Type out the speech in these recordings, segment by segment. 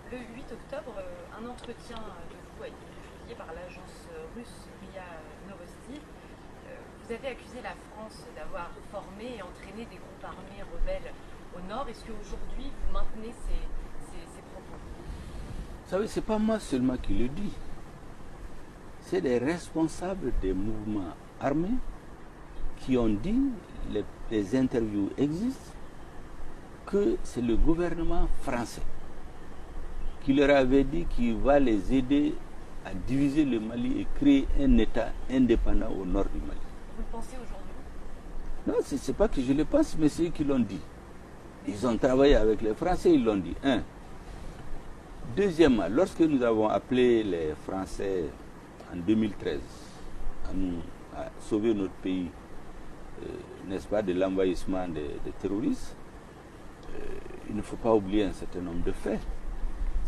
Le 8 octobre, un entretien de vous a été publié par l'agence russe RIA Novosti. Vous avez accusé la France d'avoir formé et entraîné des groupes armés rebelles au nord. Est-ce qu'aujourd'hui, vous maintenez ces propos? Vous savez, ce n'est pas moi seulement qui le dis. C'est des responsables des mouvements armés qui ont dit, les interviews existent, que c'est le gouvernement français qui leur avait dit qu'il va les aider à diviser le Mali et créer un État indépendant au nord du Mali. Vous le pensez aujourd'hui? Non, ce n'est pas que je le pense, mais c'est eux qui l'ont dit. Ils ont travaillé avec les Français, ils l'ont dit. Un. Deuxièmement, lorsque nous avons appelé les Français en 2013 à sauver notre pays, n'est-ce pas, de l'envahissement des terroristes, il ne faut pas oublier un certain nombre de faits.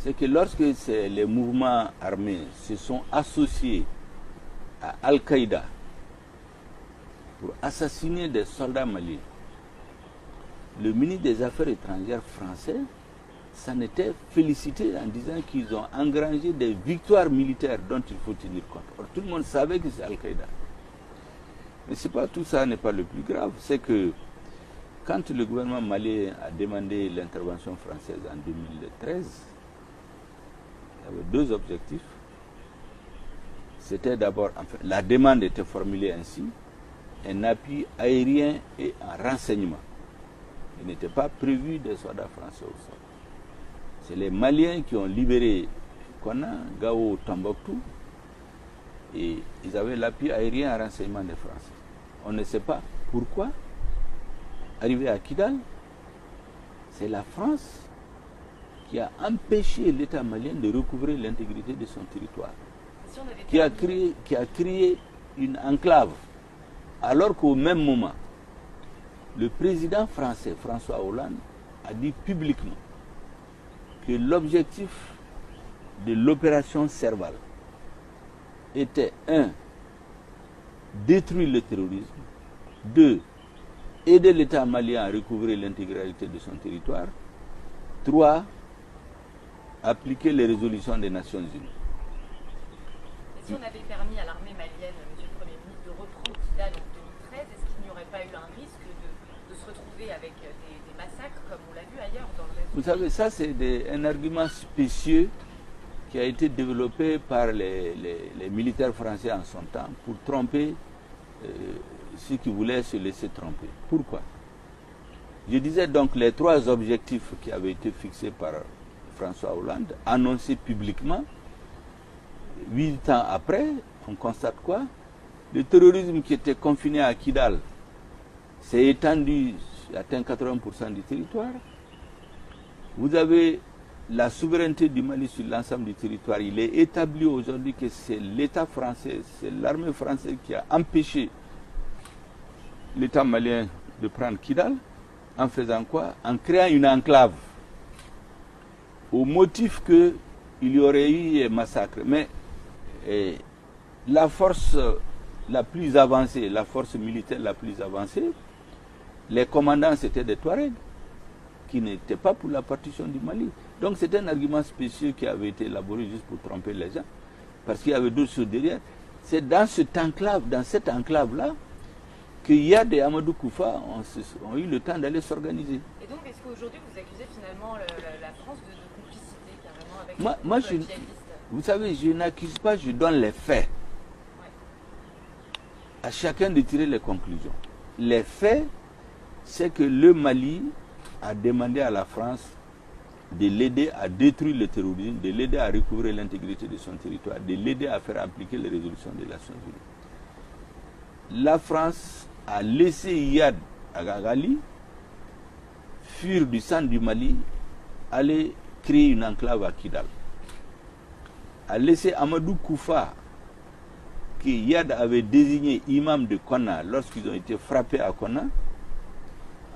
C'est que lorsque les mouvements armés se sont associés à Al-Qaïda pour assassiner des soldats maliens, le ministre des Affaires étrangères français s'en était félicité en disant qu'ils ont engrangé des victoires militaires dont il faut tenir compte. Or, tout le monde savait que c'est Al-Qaïda. Mais c'est pas, tout ça n'est pas le plus grave. C'est que quand le gouvernement malien a demandé l'intervention française en 2013, il y avait deux objectifs. C'était d'abord, enfin, la demande était formulée ainsi, un appui aérien et un renseignement. Il n'était pas prévu des soldats français au sol. C'est les Maliens qui ont libéré Konna, Gao, Tombouctou, et ils avaient l'appui aérien et renseignement des Français. On ne sait pas pourquoi. Arrivé à Kidal, c'est la France qui a empêché l'État malien de recouvrer l'intégrité de son territoire, qui a créé une enclave, alors qu'au même moment, le président français, François Hollande, a dit publiquement que l'objectif de l'opération Serval était 1. Détruire le terrorisme, 2. Aider l'État malien à recouvrer l'intégralité de son territoire, 3. Appliquer les résolutions des Nations Unies. Et si on avait permis à l'armée malienne, Monsieur le Premier ministre, de reprendre Kidal en 2013, est-ce qu'il n'y aurait pas eu un risque de se retrouver avec des massacres comme on l'a vu ailleurs dans le reste? Vous savez, ça c'est un argument spécieux qui a été développé par les militaires français en son temps pour tromper ceux qui voulaient se laisser tromper. Pourquoi? Je disais donc les trois objectifs qui avaient été fixés par François Hollande, annoncés publiquement. 8 ans après, on constate quoi? Le terrorisme qui était confiné à Kidal s'est étendu, atteint 80% du territoire. Vous avez la souveraineté du Mali sur l'ensemble du territoire. Il est établi aujourd'hui que c'est l'État français, c'est l'armée française qui a empêché l'État malien de prendre Kidal. En faisant quoi? En créant une enclave. Au motif qu'il y aurait eu un massacre. Mais la force la plus avancée, la force militaire la plus avancée, les commandants c'était des Touaregs qui n'étaient pas pour la partition du Mali. Donc c'est un argument spécieux qui avait été élaboré juste pour tromper les gens, parce qu'il y avait d'autres choses derrière. C'est dans cette enclave-là que Yad et Amadou Koufa ont eu le temps d'aller s'organiser. Et donc est-ce qu'aujourd'hui vous accusez finalement la France de complicité carrément avec Moi les djihadistes? Vous savez, je n'accuse pas, je donne les faits. Ouais. À chacun de tirer les conclusions. Les faits, c'est que le Mali a demandé à la France de l'aider à détruire le terrorisme, de l'aider à recouvrir l'intégrité de son territoire, de l'aider à faire appliquer les résolutions des Nations Unies. La France a laissé Yad Agagali fuir du centre du Mali, aller créer une enclave à Kidal. A laissé Amadou Koufa, que Yad avait désigné imam de Konna lorsqu'ils ont été frappés à Konna.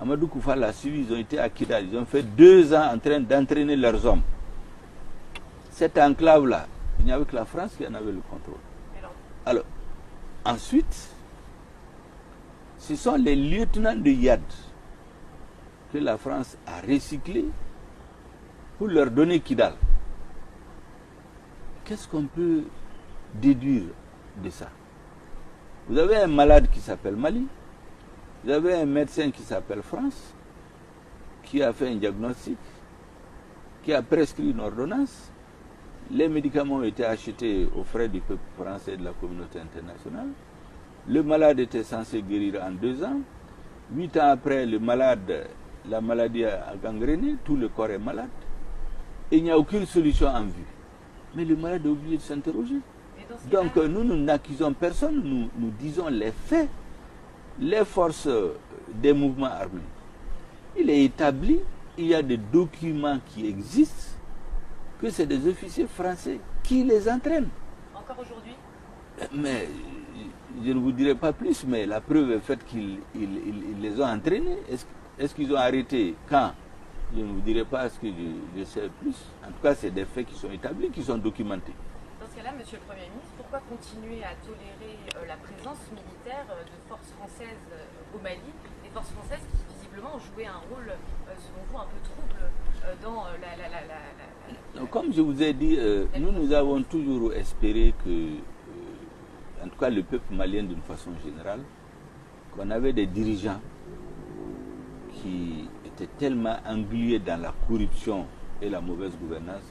Amadou Koufa l'a suivi, ils ont été à Kidal. Ils ont fait 2 ans en train d'entraîner leurs hommes. Cette enclave-là, il n'y avait que la France qui en avait le contrôle. Alors, ensuite, ce sont les lieutenants de Yad que la France a recyclés pour leur donner Kidal. qu'est-ce qu'on peut déduire de ça? Vous avez un malade qui s'appelle Mali, vous avez un médecin qui s'appelle France, qui a fait un diagnostic, qui a prescrit une ordonnance. Les médicaments ont été achetés aux frais du peuple français et de la communauté internationale. Le malade était censé guérir en 2 ans. 8 ans après, la maladie a gangréné, tout le corps est malade. Et il n'y a aucune solution en vue. Mais le malade est obligé de s'interroger. Donc nous n'accusons personne, nous disons les faits. Les forces des mouvements armés, il est établi, il y a des documents qui existent, que c'est des officiers français qui les entraînent. Encore aujourd'hui? Mais je ne vous dirai pas plus, mais la preuve est faite qu'ils les ont entraînés. Est-ce qu'ils ont arrêté quand? Je ne vous dirai pas ce que je sais plus. En tout cas, c'est des faits qui sont établis, qui sont documentés. Dans ce cas-là, Monsieur le Premier ministre, pourquoi continuer à tolérer la présence militaire de forces françaises au Mali, des forces françaises qui visiblement ont joué un rôle, selon vous, un peu trouble dans la... Comme je vous ai dit, nous avons toujours espéré que, en tout cas le peuple malien d'une façon générale, qu'on avait des dirigeants qui étaient tellement englués dans la corruption et la mauvaise gouvernance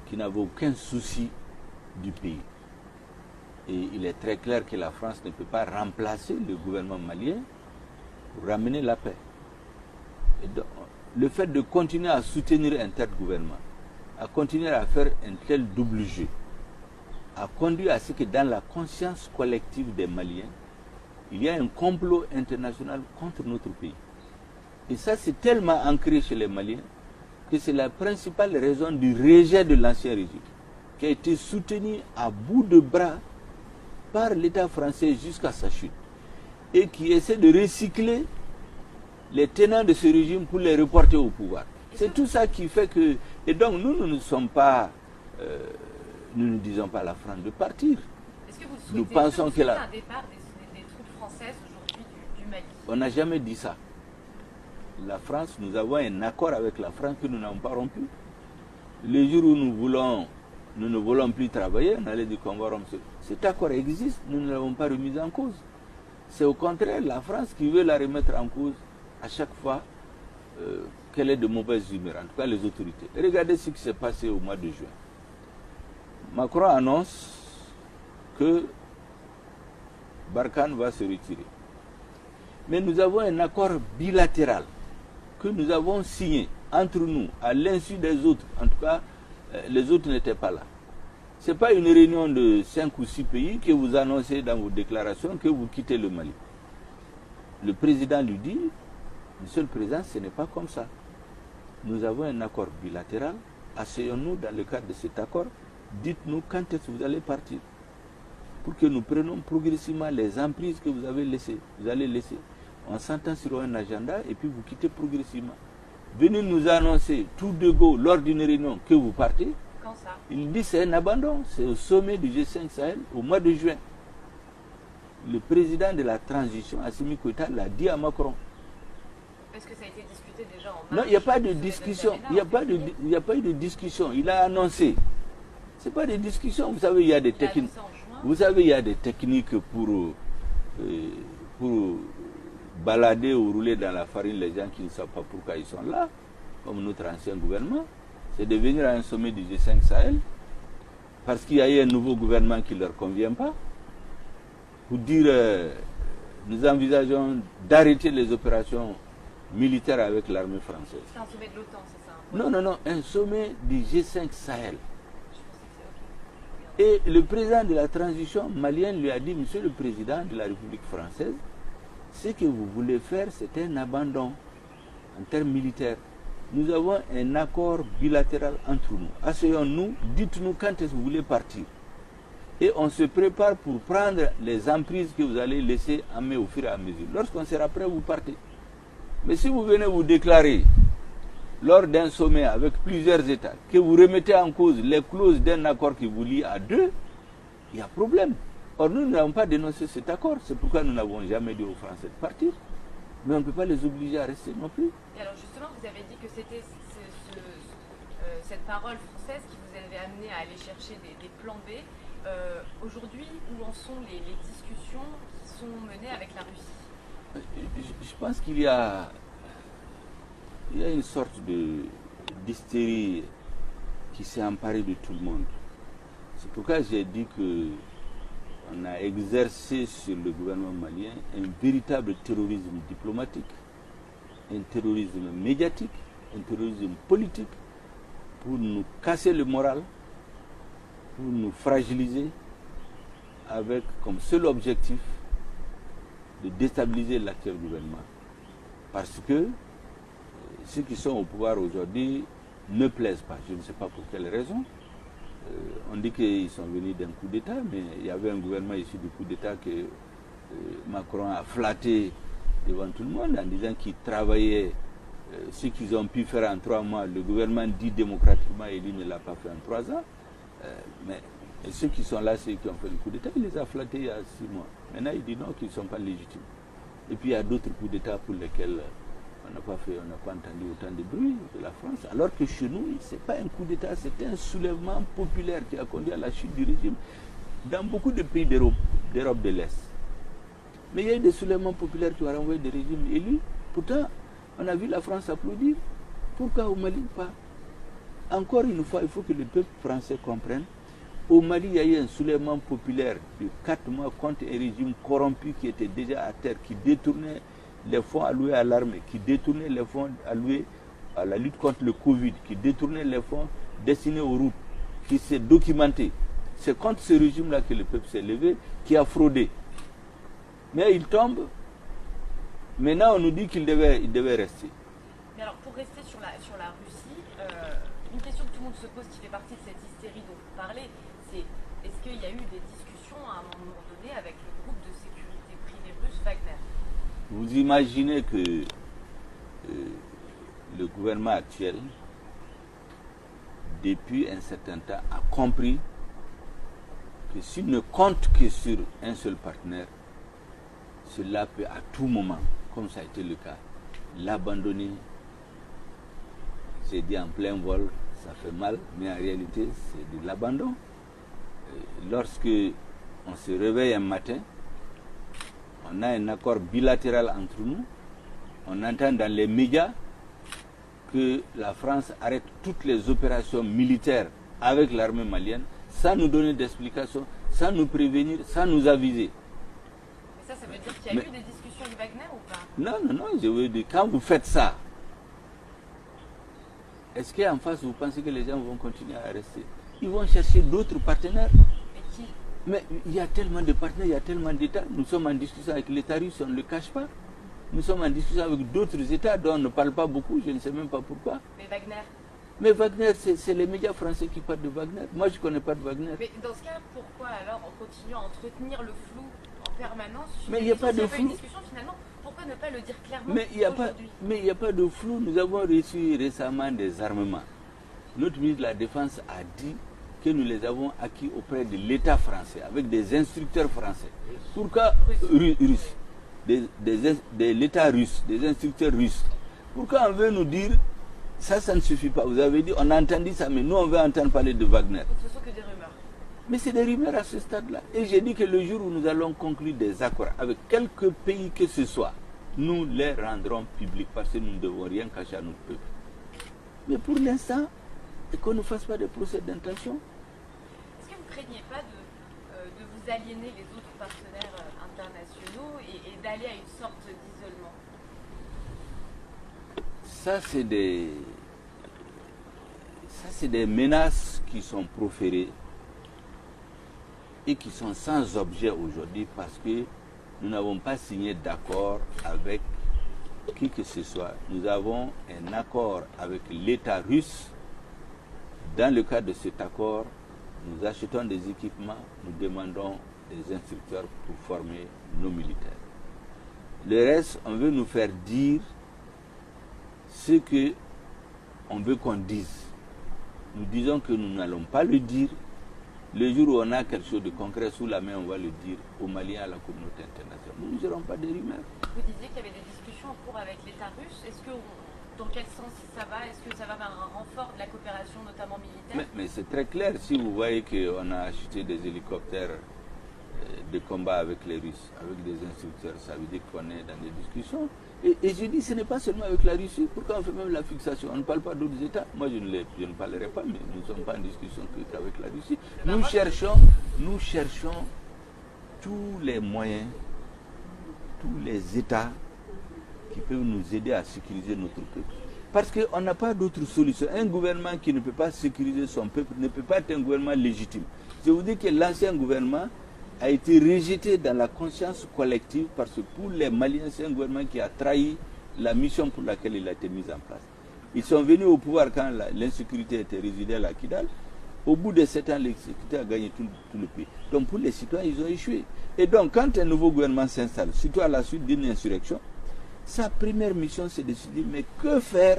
qu'ils n'avaient aucun souci du pays. Et il est très clair que la France ne peut pas remplacer le gouvernement malien pour ramener la paix. Et donc, le fait de continuer à soutenir un tel gouvernement, à continuer à faire un tel double jeu, a conduit à ce que dans la conscience collective des Maliens, il y a un complot international contre notre pays. Et ça, c'est tellement ancré chez les Maliens que c'est la principale raison du rejet de l'ancien régime, qui a été soutenu à bout de bras par l'État français jusqu'à sa chute, et qui essaie de recycler les tenants de ce régime pour les reporter au pouvoir. C'est tout ça qui fait que... Et donc nous ne sommes pas... nous ne disons pas à la France de partir. Est-ce que vous souhaitez, nous pensons que un départ des troupes françaises aujourd'hui du Mali? On n'a jamais dit ça. La France, nous avons un accord avec la France que nous n'avons pas rompu. Le jour où nous ne voulons plus travailler, on allait dire qu'on va rompre. Cet accord existe, nous ne l'avons pas remis en cause. C'est au contraire la France qui veut la remettre en cause à chaque fois qu'elle est de mauvaise humeur, en tout cas les autorités. Regardez ce qui s'est passé au mois de juin. Macron annonce que Barkhane va se retirer. Mais nous avons un accord bilatéral que nous avons signé entre nous, à l'insu des autres. En tout cas, les autres n'étaient pas là. Ce n'est pas une réunion de 5 ou 6 pays que vous annoncez dans vos déclarations que vous quittez le Mali. Le président lui dit, Monsieur le Président, ce n'est pas comme ça. Nous avons un accord bilatéral. Asseyons-nous dans le cadre de cet accord. Dites-nous quand est-ce que vous allez partir. Pour que nous prenions progressivement les emprises que vous allez laisser. On s'entend sur un agenda et puis vous quittez progressivement. Venez nous annoncer tout de go lors d'une réunion que vous partez. Quand ça? Il dit c'est un abandon. C'est au sommet du G5 Sahel au mois de juin. Le président de la transition, Assimi Goïta, l'a dit à Macron. Est-ce que ça a été discuté déjà en mars? Non, il n'y a pas de discussion. Il n'y a pas eu de discussion. Il a annoncé. Ce n'est pas des discussions. Vous savez, il y a des techniques. Vous savez, il y a des techniques pour balader ou rouler dans la farine les gens qui ne savent pas pourquoi ils sont là, comme notre ancien gouvernement. C'est de venir à un sommet du G5 Sahel parce qu'il y a eu un nouveau gouvernement qui ne leur convient pas, pour dire nous envisageons d'arrêter les opérations militaires avec l'armée française. C'est un sommet de l'OTAN, c'est ça? Non, un sommet du G5 Sahel. Et le président de la transition malienne lui a dit, Monsieur le Président de la République française, ce que vous voulez faire, c'est un abandon en termes militaires. Nous avons un accord bilatéral entre nous. Asseyons-nous, dites-nous quand est-ce que vous voulez partir. Et on se prépare pour prendre les emprises que vous allez laisser en main au fur et à mesure. Lorsqu'on sera prêt, vous partez. Mais si vous venez vous déclarer lors d'un sommet avec plusieurs États, que vous remettez en cause les clauses d'un accord qui vous lie à deux, il y a problème. Or, nous n'avons pas dénoncé cet accord. C'est pourquoi nous n'avons jamais dit aux Français de partir. Mais on ne peut pas les obliger à rester non plus. Et alors justement, vous avez dit que c'était cette parole française qui vous avait amené à aller chercher des plans B. Aujourd'hui, où en sont les discussions qui sont menées avec la Russie? Je pense qu'il y a une sorte d'hystérie qui s'est emparée de tout le monde. C'est pourquoi j'ai dit qu'on a exercé sur le gouvernement malien un véritable terrorisme diplomatique, un terrorisme médiatique, un terrorisme politique, pour nous casser le moral, pour nous fragiliser, avec comme seul objectif de déstabiliser l'actuel gouvernement. Parce que ceux qui sont au pouvoir aujourd'hui ne plaisent pas. Je ne sais pas pour quelle raison. On dit qu'ils sont venus d'un coup d'État, mais il y avait un gouvernement issu du coup d'État que Macron a flatté devant tout le monde en disant qu'il travaillait ce qu'ils ont pu faire en 3 mois. Le gouvernement dit démocratiquement élu ne l'a pas fait en 3 ans. Mais ceux qui sont là, ceux qui ont fait le coup d'État, il les a flattés il y a 6 mois. Maintenant, il dit non, qu'ils ne sont pas légitimes. Et puis il y a d'autres coups d'État pour lesquels on n'a pas entendu autant de bruit de la France. Alors que chez nous, ce n'est pas un coup d'État, c'est un soulèvement populaire qui a conduit à la chute du régime dans beaucoup de pays d'Europe de l'Est. Mais il y a eu des soulèvements populaires qui ont renvoyé des régimes élus. Pourtant, on a vu la France applaudir. Pourquoi au Mali pas? Encore une fois, il faut que le peuple français comprenne. Au Mali, il y a eu un soulèvement populaire de 4 mois contre un régime corrompu qui était déjà à terre, qui détournait les fonds alloués à l'armée, qui détournait les fonds alloués à la lutte contre le Covid, qui détournait les fonds destinés aux routes, qui s'est documenté. C'est contre ce régime-là que le peuple s'est levé, qui a fraudé. Mais il tombe. Maintenant, on nous dit qu'il devait rester. Mais alors, pour rester sur la Russie, une question que tout le monde se pose, qui fait partie de cette hystérie dont vous parlez, c'est est-ce qu'il y a eu des discussions à un moment donné avec le groupe de sécurité privé russe Wagner? Vous imaginez que le gouvernement actuel, depuis un certain temps, a compris que s'il ne compte que sur un seul partenaire, cela peut à tout moment, comme ça a été le cas, l'abandonner. C'est dit en plein vol, ça fait mal, mais en réalité, c'est de l'abandon. Lorsque on se réveille un matin, on a un accord bilatéral entre nous, on entend dans les médias que la France arrête toutes les opérations militaires avec l'armée malienne, sans nous donner d'explications, sans nous prévenir, sans nous aviser. Mais ça veut dire qu'il y a eu des discussions avec Wagner ou pas? Non, je veux dire, quand vous faites ça, est-ce qu'en face, vous pensez que les gens vont continuer à rester? Ils vont chercher d'autres partenaires. Mais qui? Mais il y a tellement de partenaires, il y a tellement d'États. Nous sommes en discussion avec l'État russe, on ne le cache pas. Nous sommes en discussion avec d'autres États dont on ne parle pas beaucoup, je ne sais même pas pourquoi. Mais Wagner? Mais Wagner, c'est les médias français qui parlent de Wagner. Moi, je ne connais pas de Wagner. Mais dans ce cas, pourquoi alors on continue à entretenir le flou en permanence? Mais il n'y a pas de flou. Une discussion finalement. Pourquoi ne pas le dire clairement Mais il n'y a pas de flou. Nous avons reçu récemment des armements. Notre ministre de la Défense a dit que nous les avons acquis auprès de l'État français, avec des instructeurs français. Pourquoi russes? De l'État russe, des instructeurs russes. Pourquoi on veut nous dire ça ne suffit pas? Vous avez dit, on a entendu ça, mais nous on veut entendre parler de Wagner. Donc ce sont que des rumeurs. Mais c'est des rumeurs à ce stade-là. Et j'ai dit que le jour où nous allons conclure des accords avec quelques pays que ce soit, nous les rendrons publics parce que nous ne devons rien cacher à notre peuple. Mais pour l'instant, qu'on ne fasse pas de procès d'intention. Est-ce que vous ne craignez pas de vous aliéner les autres partenaires internationaux et d'aller à une sorte d'isolement? Ça, c'est des menaces qui sont proférées et qui sont sans objet aujourd'hui parce que nous n'avons pas signé d'accord avec qui que ce soit. Nous avons un accord avec l'État russe. Dans le cadre de cet accord, nous achetons des équipements, nous demandons des instructeurs pour former nos militaires. Le reste, on veut nous faire dire ce qu'on veut qu'on dise. Nous disons que nous n'allons pas le dire. Le jour où on a quelque chose de concret sous la main, on va le dire aux Maliens, à la communauté internationale. Nous ne serons pas des rumeurs. Vous disiez qu'il y avait des discussions en cours avec l'État russe. Est-ce qu'on Dans quel sens ça va? Est-ce que ça va vers un renfort de la coopération, notamment militaire? Mais c'est très clair. Si vous voyez qu'on a acheté des hélicoptères de combat avec les Russes, avec des instructeurs, ça veut dire qu'on est dans des discussions. Et je dis, ce n'est pas seulement avec la Russie. Pourquoi on fait même la fixation? On ne parle pas d'autres États. Moi, je ne parlerai pas, mais nous ne sommes pas en discussion qu'avec la Russie. Nous cherchons tous les moyens, tous les États qui peuvent nous aider à sécuriser notre peuple. Parce qu'on n'a pas d'autre solution. Un gouvernement qui ne peut pas sécuriser son peuple ne peut pas être un gouvernement légitime. Je vous dis que l'ancien gouvernement a été rejeté dans la conscience collective parce que pour les Maliens, c'est un gouvernement qui a trahi la mission pour laquelle il a été mis en place. Ils sont venus au pouvoir quand l'insécurité était résiduelle à Kidal. Au bout de 7 ans, l'insécurité a gagné tout le pays. Donc pour les citoyens, ils ont échoué. Et donc quand un nouveau gouvernement s'installe, surtout à la suite d'une insurrection, sa première mission, c'est de se dire, mais que faire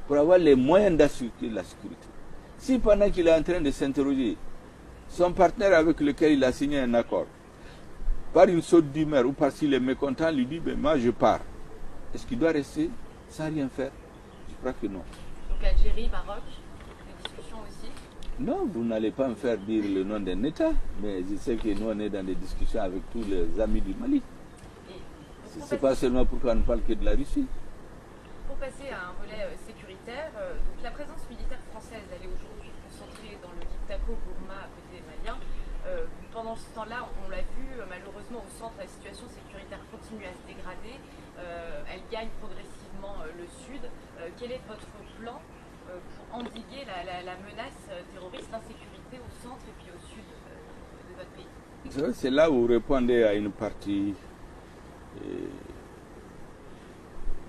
pour avoir les moyens d'assurer la sécurité? Si pendant qu'il est en train de s'interroger, son partenaire avec lequel il a signé un accord, par une saute d'humeur ou parce qu'il est mécontent, lui dit, ben moi je pars. Est-ce qu'il doit rester sans rien faire? Je crois que non. Donc Algérie, Maroc, des discussions aussi? Non, vous n'allez pas me faire dire le nom d'un État, mais je sais que nous on est dans des discussions avec tous les amis du Mali. Ce n'est pas seulement pourquoi on ne parle que de la Russie. Pour passer à un volet sécuritaire, donc la présence militaire française, elle est aujourd'hui concentrée dans le Liptako, Gourma, à côté des Maliens. Pendant ce temps-là, on l'a vu, malheureusement au centre, la situation sécuritaire continue à se dégrader. Elle gagne progressivement le sud. Quel est votre plan pour endiguer la menace terroriste, l'insécurité au centre et puis au sud de votre pays? C'est là où vous répondez à une partie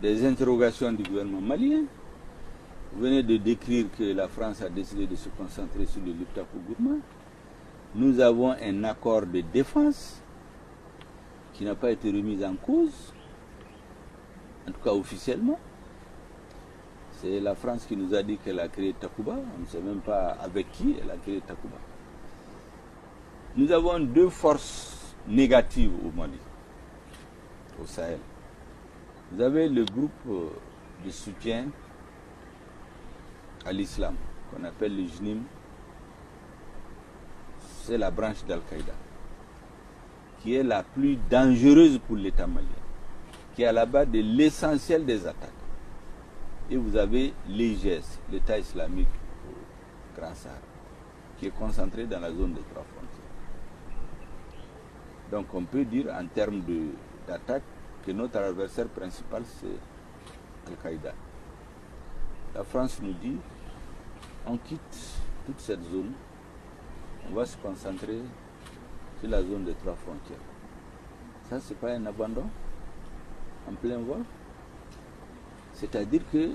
des interrogations du gouvernement malien. Vous venez de décrire que la France a décidé de se concentrer sur le Liptako Gourma. Nous avons un accord de défense qui n'a pas été remis en cause, en tout cas officiellement. C'est la France qui nous a dit qu'elle a créé Takuba. On ne sait même pas avec qui elle a créé Takuba. Nous avons deux forces négatives au Mali, au Sahel. Vous avez le groupe de soutien à l'islam, qu'on appelle le JNIM. C'est la branche d'Al-Qaïda, qui est la plus dangereuse pour l'État malien, qui est à la base de l'essentiel des attaques. Et vous avez l'IGS, l'État islamique au Grand Sahara, qui est concentré dans la zone des trois frontières. Donc on peut dire en termes d'attaque que notre adversaire principal c'est Al-Qaïda. La France nous dit, on quitte toute cette zone, on va se concentrer sur la zone des trois frontières. Ça, c'est pas un abandon en plein vol. C'est-à-dire que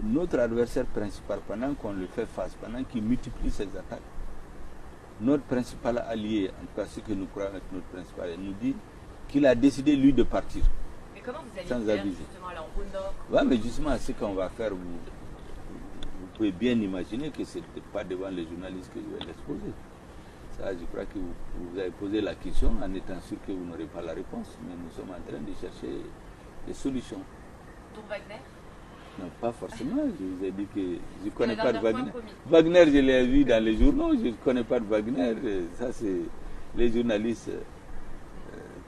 notre adversaire principal, pendant qu'on le fait face, pendant qu'il multiplie ses attaques, notre principal allié, en tout cas ce que nous croyons être notre principal, nous dit qu'il a décidé lui de partir. Mais comment vous allez faire justement alors au nord? Ouais, mais justement, ce qu'on va faire, vous pouvez bien imaginer que ce n'était pas devant les journalistes que je vais l'exposer. Ça, je crois que vous avez posé la question en étant sûr que vous n'aurez pas la réponse, mais nous sommes en train de chercher des solutions. Dont Wagner? Non, pas forcément. Je vous ai dit que je ne connais pas de Wagner. Wagner, je l'ai vu dans les journaux, je ne connais pas de Wagner. Ça, c'est les journalistes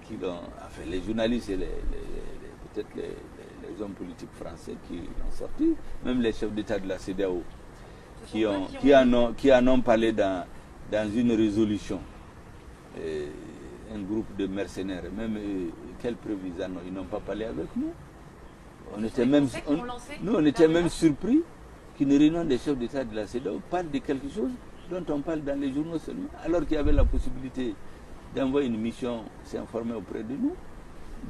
qui l'ont. Enfin, les journalistes et peut-être les hommes politiques français qui l'ont sorti, même les chefs d'État de la CEDEAO qui en ont parlé dans une résolution. Un groupe de mercenaires, même quelle preuve ils n'ont pas parlé avec nous. On était même surpris qu'une réunion des chefs d'État de la CEDEAO parle de quelque chose dont on parle dans les journaux seulement, alors qu'il y avait la possibilité d'envoyer une mission s'informer auprès de nous,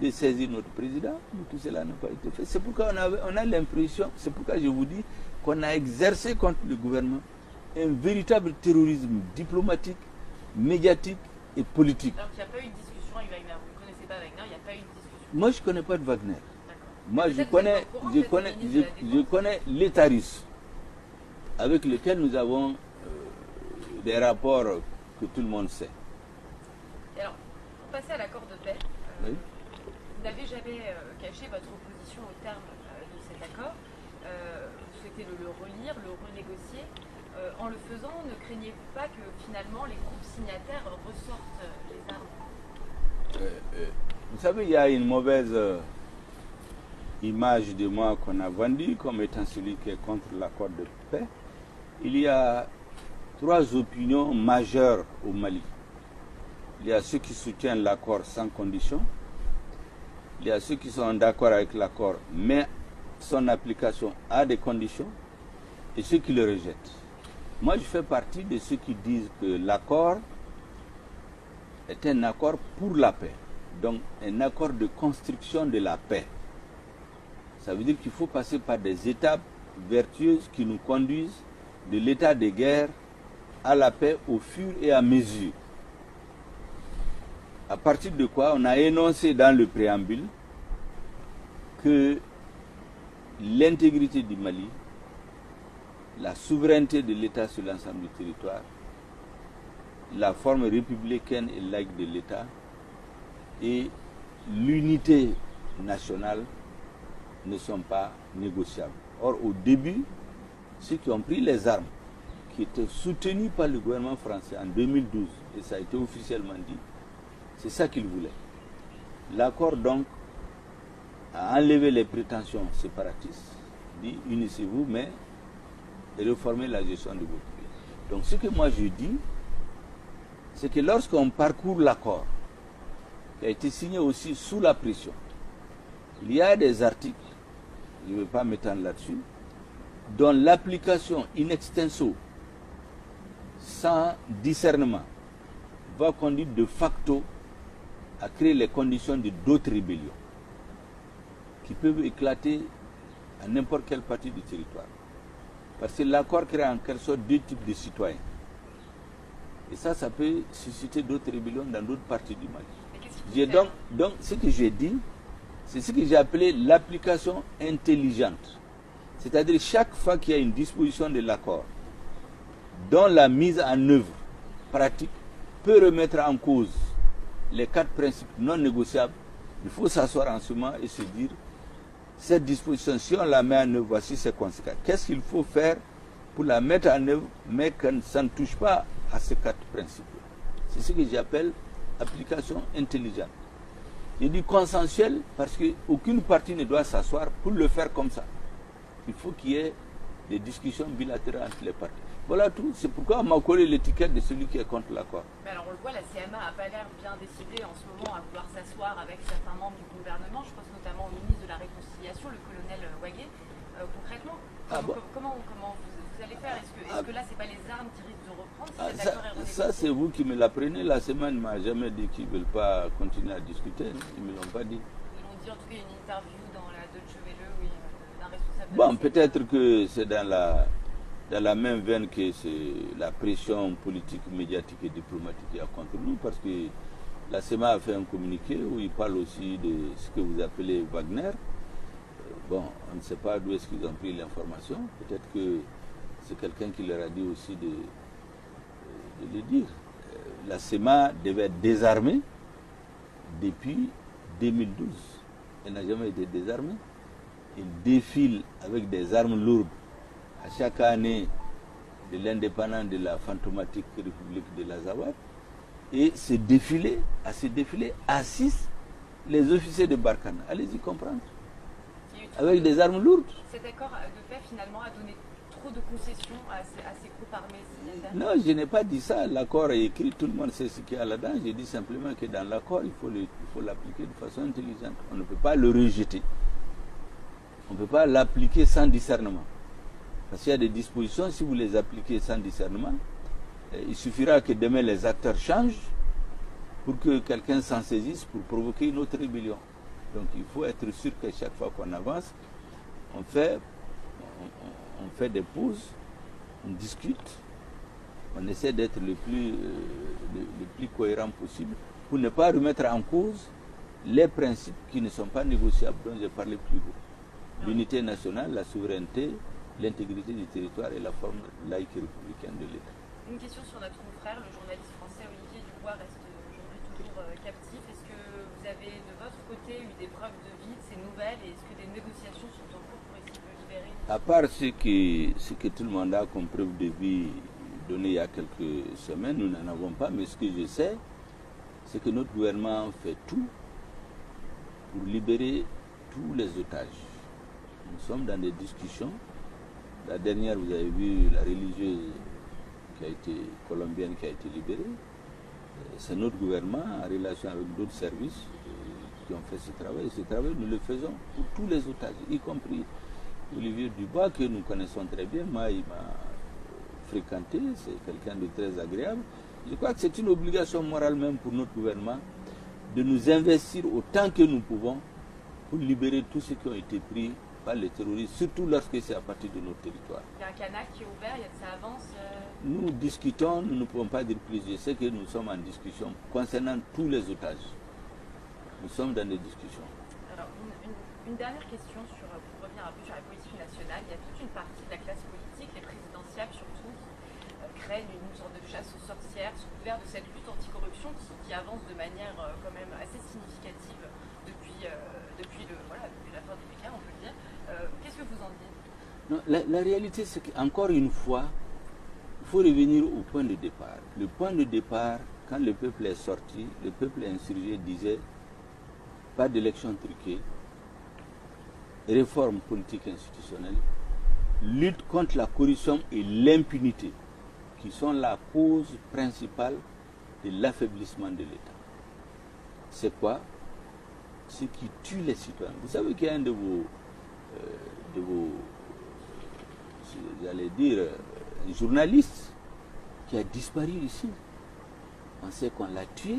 de saisir notre président, mais tout cela n'a pas été fait. C'est pourquoi on a l'impression, c'est pourquoi je vous dis qu'on a exercé contre le gouvernement un véritable terrorisme diplomatique, médiatique et politique. Alors qu'il n'y a pas eu de discussion avec Wagner. Vous ne connaissez pas Wagner, il n'y a pas eu de discussion. Moi, je ne connais pas de Wagner. Moi, je connais l'État russe, avec lequel nous avons des rapports que tout le monde sait. Et alors, pour passer à l'accord de paix, oui. vous n'avez jamais caché votre opposition au terme de cet accord. Vous souhaitez le relire, le renégocier. En le faisant, ne craignez-vous pas que finalement les groupes signataires ressortent les armes? Vous savez, il y a une mauvaise image de moi qu'on a vendue comme étant celui qui est contre l'accord de paix. Il y a trois opinions majeures au Mali. Il y a ceux qui soutiennent l'accord sans condition. Il y a ceux qui sont d'accord avec l'accord, mais son application a des conditions. Et ceux qui le rejettent. Moi, je fais partie de ceux qui disent que l'accord est un accord pour la paix. Donc, un accord de construction de la paix. Ça veut dire qu'il faut passer par des étapes vertueuses qui nous conduisent de l'état de guerre à la paix au fur et à mesure. À partir de quoi on a énoncé dans le préambule que l'intégrité du Mali, la souveraineté de l'État sur l'ensemble du territoire, la forme républicaine et laïque de l'État et l'unité nationale ne sont pas négociables. Or, au début, ceux qui ont pris les armes, qui étaient soutenus par le gouvernement français en 2012, et ça a été officiellement dit, c'est ça qu'ils voulaient. L'accord, donc, a enlevé les prétentions séparatistes, dit unissez-vous, mais réformer la gestion de votre pays. Donc, ce que moi je dis, c'est que lorsqu'on parcourt l'accord, qui a été signé aussi sous la pression, il y a des articles, je ne vais pas m'étendre là-dessus, dont l'application in extenso, sans discernement, va conduire de facto à créer les conditions de d'autres rébellions qui peuvent éclater à n'importe quelle partie du territoire. Parce que l'accord crée en quelque sorte deux types de citoyens. Et ça peut susciter d'autres rébellions dans d'autres parties du Mali. Donc, ce que j'ai dit, c'est ce que j'ai appelé l'application intelligente. C'est-à-dire chaque fois qu'il y a une disposition de l'accord dont la mise en œuvre pratique peut remettre en cause les quatre principes non négociables, il faut s'asseoir en ce moment et se dire cette disposition, si on la met en œuvre, voici ses conséquences. Qu'est-ce qu'il faut faire pour la mettre en œuvre, mais que ça ne touche pas à ces quatre principes? C'est ce que j'appelle application intelligente. Je dis consensuelle parce qu'aucune partie ne doit s'asseoir pour le faire comme ça. Il faut qu'il y ait des discussions bilatérales entre les parties. Voilà tout. C'est pourquoi on m'a collé l'étiquette de celui qui est contre l'accord. Mais alors on le voit, la CMA n'a pas l'air bien décidée en ce moment à vouloir s'asseoir avec certains membres du gouvernement. Je pense notamment au ministre de la Réconciliation, le colonel Wagué. Concrètement, comment vous allez faire? Est-ce que là, ce n'est pas les armes qui risquent de reprendre si cet accord est renégocié? Ça, c'est vous qui me l'apprenez. La semaine ne m'a jamais dit qu'ils ne veulent pas continuer à discuter. Ils ne me l'ont pas dit. Ils l'ont dit, en tout cas, une interview dans la Deutsche Welle, oui, d'un responsable de Bon, peut-être que c'est dans la même veine que c'est la pression politique, médiatique et diplomatique qu'il y a contre nous, parce que la CEMA a fait un communiqué où il parle aussi de ce que vous appelez Wagner. Bon, on ne sait pas d'où est-ce qu'ils ont pris l'information. Peut-être que c'est quelqu'un qui leur a dit aussi de le dire. La CEMA devait être désarmée depuis 2012. Elle n'a jamais été désarmée. Elle défile avec des armes lourdes à chaque année de l'indépendance de la fantomatique République de l'Azawad. Et à ce défilé assistent les officiers de Barkhane. Allez-y comprendre. Avec des armes lourdes. Cet accord de paix finalement a donné trop de concessions à ces groupes armés signataires. Non, je n'ai pas dit ça. L'accord est écrit, tout le monde sait ce qu'il y a là-dedans. J'ai dit simplement que dans l'accord, il faut l'appliquer de façon intelligente. On ne peut pas le rejeter. On ne peut pas l'appliquer sans discernement. Parce qu'il y a des dispositions, si vous les appliquez sans discernement, il suffira que demain les acteurs changent pour que quelqu'un s'en saisisse pour provoquer une autre rébellion. Donc il faut être sûr que chaque fois qu'on avance, on fait des pauses, on discute, on essaie d'être le plus cohérent possible pour ne pas remettre en cause les principes qui ne sont pas négociables dont j'ai parlé plus haut. L'unité nationale, la souveraineté, l'intégrité du territoire et la forme laïque et républicaine de l'État. Une question sur notre confrère, le journaliste français Olivier Dubois reste aujourd'hui toujours captif. Est-ce que vous avez de votre côté eu des preuves de vie de ces nouvelles et est-ce que des négociations sont en cours pour essayer libérer? À part ce que tout le monde a comme preuve de vie donnée il y a quelques semaines, nous n'en avons pas, mais ce que je sais, c'est que notre gouvernement fait tout pour libérer tous les otages. Nous sommes dans des discussions. La dernière, vous avez vu la religieuse colombienne qui a été libérée. C'est notre gouvernement, en relation avec d'autres services, qui ont fait ce travail. Et ce travail, nous le faisons pour tous les otages, y compris Olivier Dubois, que nous connaissons très bien. Moi, il m'a fréquenté, c'est quelqu'un de très agréable. Je crois que c'est une obligation morale même pour notre gouvernement de nous investir autant que nous pouvons pour libérer tous ceux qui ont été pris par les terroristes, surtout lorsque c'est à partir de notre territoire. Il y a un canal qui est ouvert, ça avance. Nous discutons, nous ne pouvons pas dire plus. Je sais que nous sommes en discussion concernant tous les otages. Nous sommes dans des discussions. Alors, une dernière question pour revenir un peu sur la politique nationale. Il y a toute une partie de la classe politique, les présidentiables surtout, qui craignent une sorte de chasse aux sorcières sous couvert de cette lutte anticorruption qui avance de manière quand même assez significative depuis la fin du Pékin, on peut le dire. Qu'est-ce que vous en dites? Non, la réalité, c'est qu'encore une fois, il faut revenir au point de départ. Le point de départ, quand le peuple est sorti, le peuple insurgé disait pas d'élection truquée, réforme politique institutionnelle, lutte contre la corruption et l'impunité, qui sont la cause principale de l'affaiblissement de l'État. C'est quoi? Ce qui tue les citoyens. Vous savez qu'il y a un de vos j'allais dire, un journaliste qui a disparu ici. On sait qu'on l'a tué,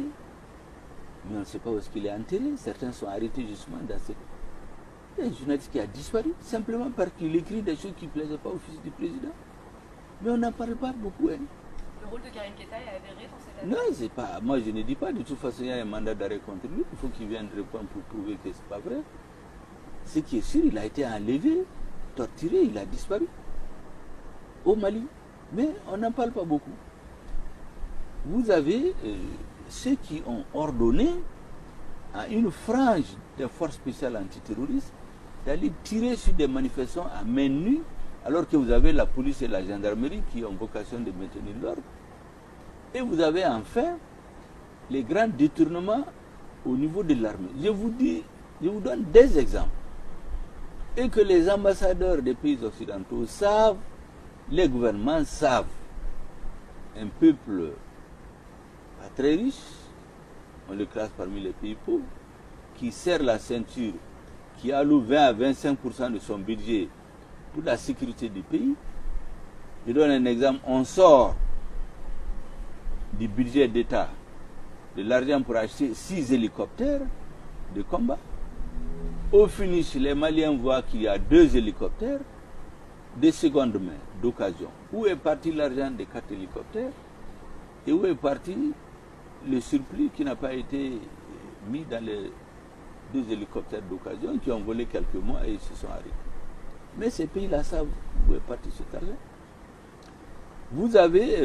mais on ne sait pas où est-ce qu'il est enterré. Certains sont arrêtés justement dans cette... Il y a un journaliste qui a disparu simplement parce qu'il écrit des choses qui ne plaisaient pas au fils du président. Mais on n'en parle pas beaucoup. Hein. Le rôle de Karim Keita est avéré dans cette affaire? Non, c'est pas. Moi, je ne dis pas. De toute façon, il y a un mandat d'arrêt contre lui. Il faut qu'il vienne répondre pour prouver que ce n'est pas vrai. Ce qui est sûr, il a été enlevé, torturé, il a disparu au Mali. Mais on n'en parle pas beaucoup. Vous avez ceux qui ont ordonné à une frange des forces spéciales antiterroristes d'aller tirer sur des manifestants à main nue, alors que vous avez la police et la gendarmerie qui ont vocation de maintenir l'ordre. Et vous avez enfin les grands détournements au niveau de l'armée. Je vous donne des exemples. Et que les ambassadeurs des pays occidentaux savent, les gouvernements savent. Un peuple pas très riche, on le classe parmi les pays pauvres, qui serre la ceinture, qui alloue 20 à 25% de son budget pour la sécurité du pays. Je donne un exemple, on sort du budget d'État de l'argent pour acheter 6 hélicoptères de combat. Au finish, les Maliens voient qu'il y a 2 hélicoptères de seconde main, d'occasion. Où est parti l'argent des 4 hélicoptères et où est parti le surplus qui n'a pas été mis dans les 2 hélicoptères d'occasion qui ont volé quelques mois et ils se sont arrêtés. Mais ces pays-là savent où est parti cet argent. Vous avez...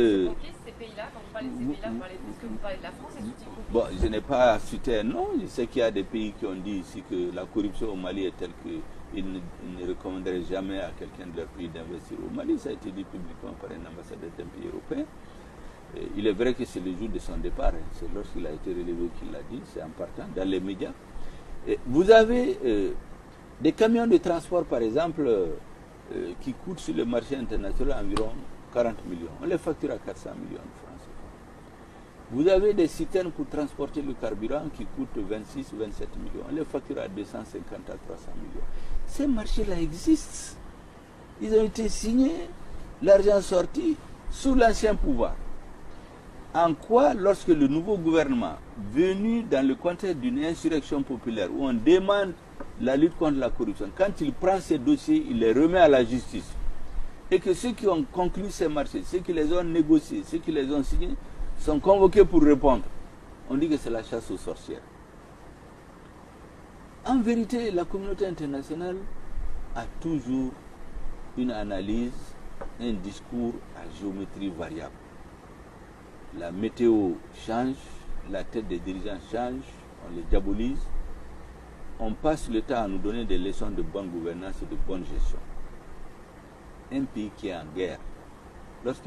ces pays-là, quand vous parlez de ces pays-là, est-ce que vous parlez de la France et du type complice? Bon, je n'ai pas cité un nom. Je sais qu'il y a des pays qui ont dit ici que la corruption au Mali est telle qu'ils ne recommanderaient jamais à quelqu'un de leur pays d'investir au Mali. Ça a été dit publiquement par un ambassadeur d'un pays européen. Et il est vrai que c'est le jour de son départ. Hein. C'est lorsqu'il a été relevé qu'il l'a dit. C'est en partant dans les médias. Et vous avez des camions de transport, par exemple, qui coûtent sur le marché international environ 40 millions. On les facture à 400 millions de francs. Vous avez des citernes pour transporter le carburant qui coûtent 26, 27 millions. On les facture à 250 à 300 millions. Ces marchés-là existent. Ils ont été signés, l'argent sorti sous l'ancien pouvoir. En quoi, lorsque le nouveau gouvernement, venu dans le contexte d'une insurrection populaire, où on demande la lutte contre la corruption, quand il prend ces dossiers, il les remet à la justice, et que ceux qui ont conclu ces marchés, ceux qui les ont négociés, ceux qui les ont signés, sont convoqués pour répondre, on dit que c'est la chasse aux sorcières. En vérité, la communauté internationale a toujours une analyse, un discours à géométrie variable. La météo change, la tête des dirigeants change, on les diabolise. On passe le temps à nous donner des leçons de bonne gouvernance et de bonne gestion. un pays qui est en guerre, lorsque